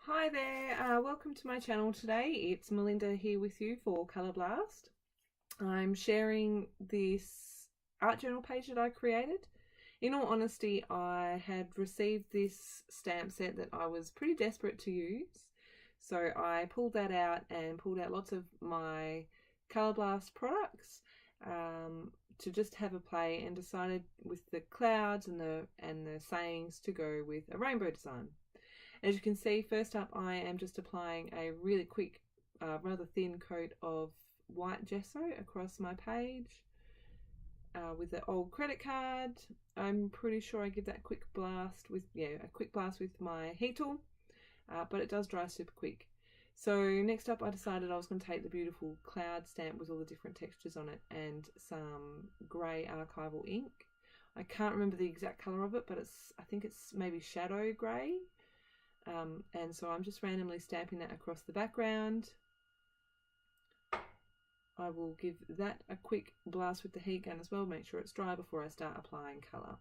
Hi there, welcome to my channel today. It's Melinda here with you for Colour Blast. I'm sharing this art journal page that I created. In all honesty, I had received this stamp set that I was pretty desperate to use. So I pulled that out and pulled out lots of my Colour Blast products to just have a play, and decided with the clouds and the sayings to go with a rainbow design. As you can see, first up I am just applying a really quick, rather thin coat of white gesso across my page with the old credit card. I'm pretty sure I give that quick blast with, a quick blast with my heat tool, but it does dry super quick. So next up I decided I was going to take the beautiful cloud stamp with all the different textures on it and some grey archival ink. I can't remember the exact colour of it, but I think it's maybe shadow grey. And so I'm just randomly stamping that across the background. I will give that a quick blast with the heat gun as well, make sure it's dry before I start applying colour.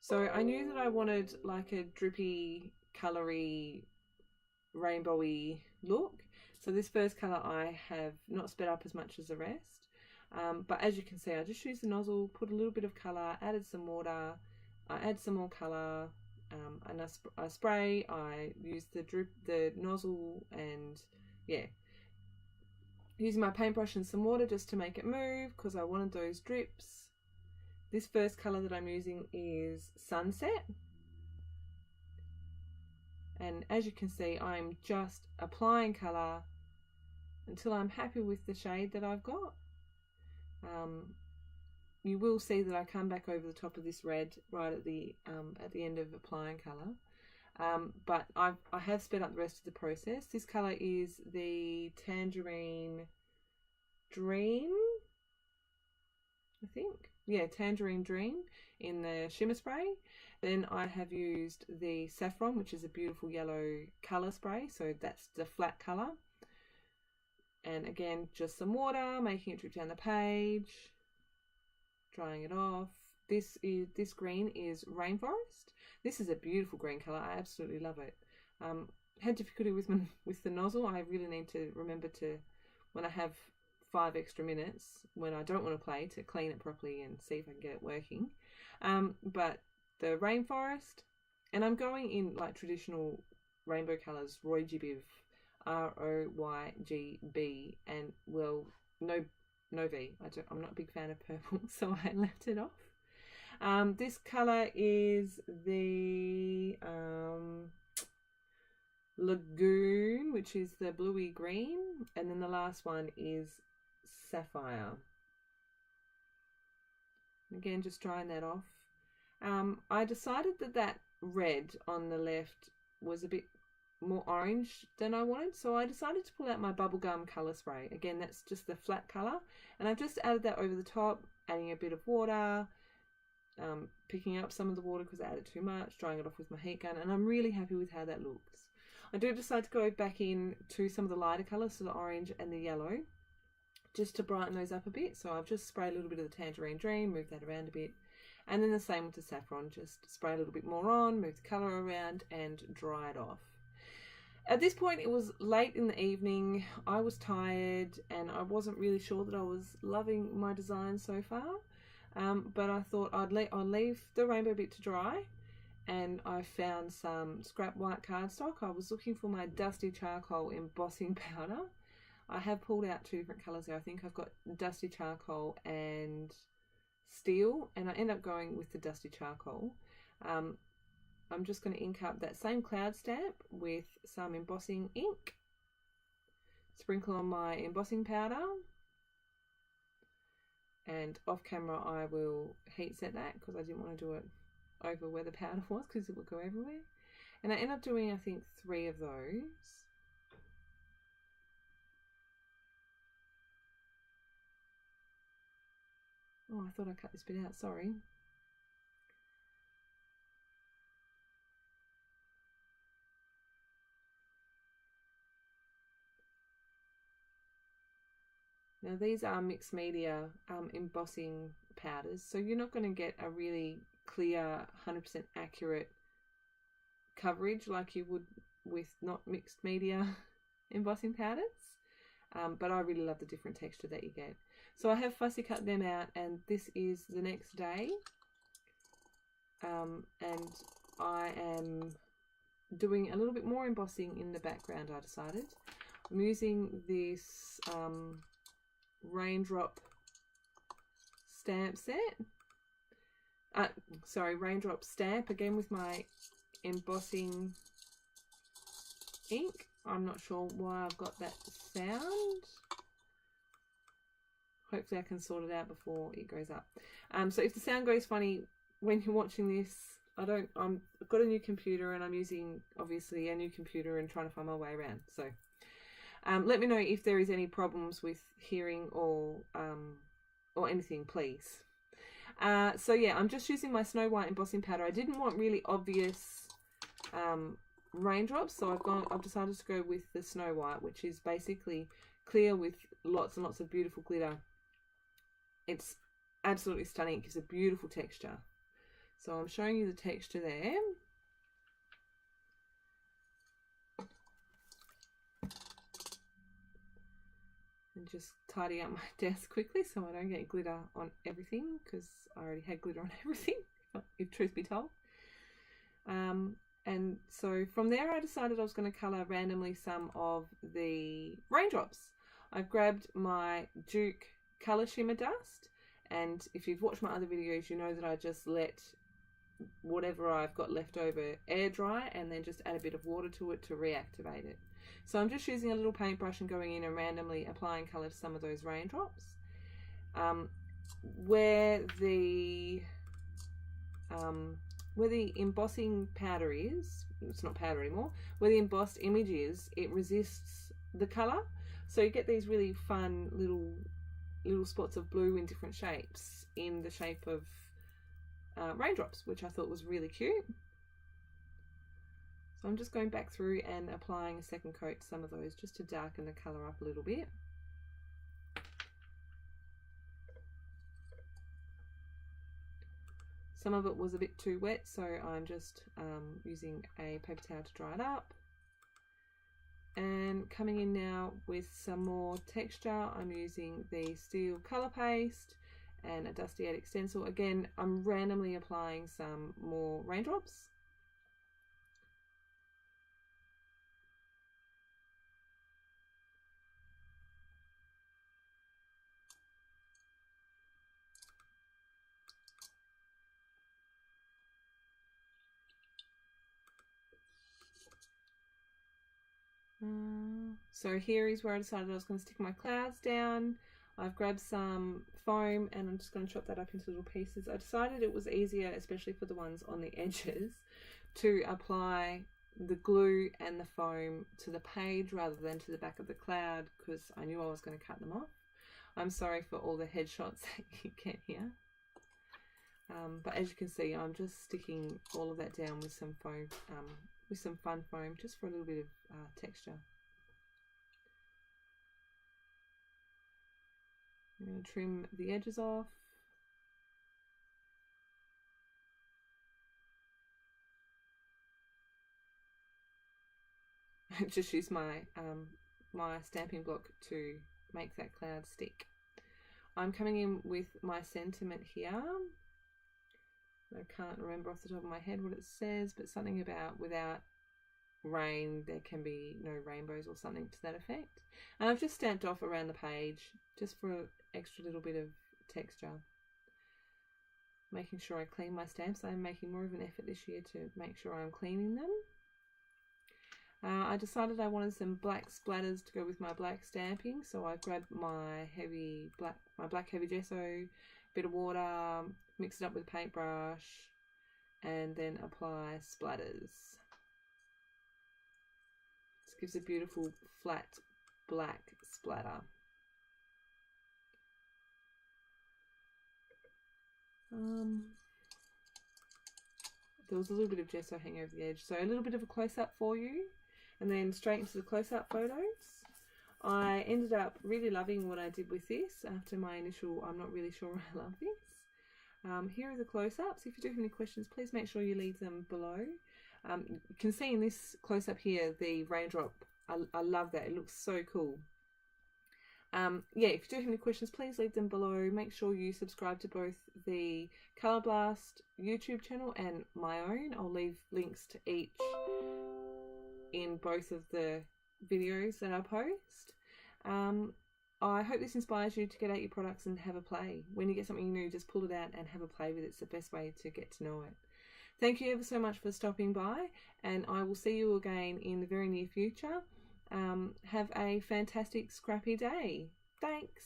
So I knew that I wanted like a drippy, coloury, rainbowy look. So this first colour I have not sped up as much as the rest. But as you can see, I just used the nozzle, put a little bit of colour, added some water, I add some more colour, and I spray. I use the nozzle, and using my paintbrush and some water just to make it move because I wanted those drips. This first colour that I'm using is Sunset, and as you can see, I'm just applying colour until I'm happy with the shade that I've got. You will see that I come back over the top of this red right at the end of applying colour. But I have sped up the rest of the process. This colour is the Tangerine Dream, I think. Yeah, Tangerine Dream in the shimmer spray. Then I have used the Saffron, which is a beautiful yellow colour spray. So that's the flat colour. And again, just some water, making it drip down the page, drying it off. This green is Rainforest. This is a beautiful green colour. I absolutely love it. Had difficulty with the nozzle. I really need to remember to, when I have 5 extra minutes when I don't want to play, to clean it properly and see if I can get it working. But the Rainforest, and I'm going in like traditional rainbow colours, Roygbiv, ROYGB, and well, no V. I'm not a big fan of purple, so I left it off. This colour is the Lagoon, which is the bluey green, and then the last one is Sapphire. Again, just drying that off. I decided that red on the left was a bit more orange than I wanted, so I decided to pull out my bubblegum colour spray. Again, that's just the flat colour, and I've just added that over the top, adding a bit of water, picking up some of the water because I added too much, drying it off with my heat gun, and I'm really happy with how that looks. I do decide to go back in to some of the lighter colours, so the orange and the yellow, just to brighten those up a bit. So I've just sprayed a little bit of the Tangerine Dream, moved that around a bit, and then the same with the Saffron, just spray a little bit more on, move the colour around, and dry it off. At this point, it was late in the evening, I was tired, and I wasn't really sure that I was loving my design so far. But I thought I'll leave the rainbow bit to dry, and I found some scrap white cardstock. I was looking for my Dusty Charcoal embossing powder. I have pulled out 2 different colours there. I think I've got Dusty Charcoal and Steel, and I end up going with the Dusty Charcoal. I'm just going to ink up that same cloud stamp with some embossing ink, sprinkle on my embossing powder, and off camera I will heat set that because I didn't want to do it over where the powder was because it would go everywhere. And I end up doing, I think, 3 of those. Oh, I thought I cut this bit out, sorry. Now these are mixed media embossing powders, so you're not going to get a really clear, 100% accurate coverage like you would with not mixed media embossing powders. But I really love the different texture that you get. So I have fussy cut them out, and this is the next day. And I am doing a little bit more embossing in the background, I decided. I'm using this raindrop stamp set. Raindrop stamp, again with my embossing ink. I'm not sure why I've got that sound. Hopefully I can sort it out before it goes up. So if the sound goes funny when you're watching this, I've got a new computer, and I'm using obviously a new computer and trying to find my way around. So let me know if there is any problems with hearing or anything, please. So yeah, I'm just using my Snow White embossing powder. I didn't want really obvious raindrops, so I've decided to go with the Snow White, which is basically clear with lots and lots of beautiful glitter. It's absolutely stunning. It gives a beautiful texture. So I'm showing you the texture there. And just tidy up my desk quickly so I don't get glitter on everything, because I already had glitter on everything, if truth be told. And so from there I decided I was going to colour randomly some of the raindrops. I've grabbed my Duke Colour Shimmer Dust, and if you've watched my other videos, you know that I just let whatever I've got left over air dry and then just add a bit of water to it to reactivate it. So I'm just using a little paintbrush and going in and randomly applying colour to some of those raindrops. Where the embossing powder is, it's not powder anymore, where the embossed image is, it resists the colour. So you get these really fun little spots of blue in different shapes, in the shape of raindrops, which I thought was really cute. So I'm just going back through and applying a second coat to some of those just to darken the colour up a little bit. Some of it was a bit too wet, so I'm just using a paper towel to dry it up. And coming in now with some more texture, I'm using the Steel Colour Paste and a Dusty Addict stencil. Again, I'm randomly applying some more raindrops. So here is where I decided I was going to stick my clouds down. I've grabbed some foam and I'm just going to chop that up into little pieces. I decided it was easier, especially for the ones on the edges, to apply the glue and the foam to the page rather than to the back of the cloud, because I knew I was going to cut them off. I'm sorry for all the headshots that you get here. But as you can see, I'm just sticking all of that down with some foam, with some fun foam, just for a little bit of texture. I'm going to trim the edges off. Just use my my stamping block to make that cloud stick. I'm coming in with my sentiment here. I can't remember off the top of my head what it says, but something about without rain there can be no rainbows or something to that effect. And I've just stamped off around the page just for an extra little bit of texture. Making sure I clean my stamps. I'm making more of an effort this year to make sure I'm cleaning them. I decided I wanted some black splatters to go with my black stamping, so I grabbed my black heavy gesso, bit of water, mix it up with a paintbrush, and then apply splatters. This gives a beautiful flat black splatter. There was a little bit of gesso hanging over the edge, so a little bit of a close-up for you, and then straight into the close-up photos. I ended up really loving what I did with this after my initial, I'm not really sure I love this. Here are the close-ups. If you do have any questions, please make sure you leave them below. You can see in this close up here the raindrop. I love that. It looks so cool. Yeah, if you do have any questions, please leave them below. Make sure you subscribe to both the Colour Blast YouTube channel and my own. I'll leave links to each in both of the videos that I post. I hope this inspires you to get out your products and have a play. When you get something new, just pull it out and have a play with it. It's the best way to get to know it. Thank you ever so much for stopping by, and I will see you again in the very near future. Have a fantastic scrappy day. Thanks.